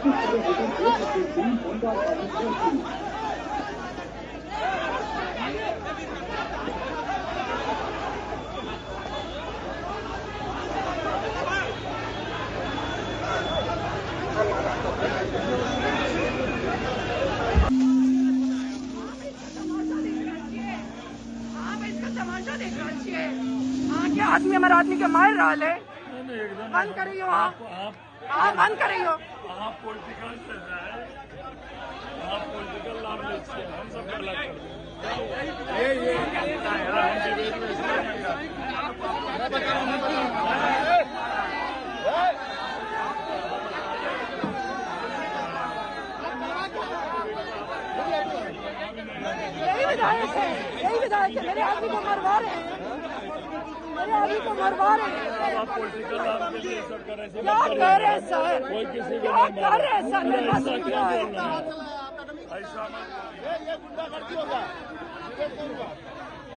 क्या आदमी हमारे आदमी के मार रहा है। बंद करियो आप बंद करियो। आप पॉलिटिकल चल रहा है, आप पॉलिटिकल लाभ लेते हैं, हम सब गलत कर यही विधायक है मेरे आदमी को मरवा रहे हैं, मेरे आदमी को मरवा रहे हैं। आप पॉलिटिकल लाभ के लिए सब कर रहे हैं। क्या कर रहे हैं सर, कोई किसी को क्या कर रहे हैं सर, मेरे पास क्या बोल रहे हैं ऐसा ये गुंडागर्दी होगा।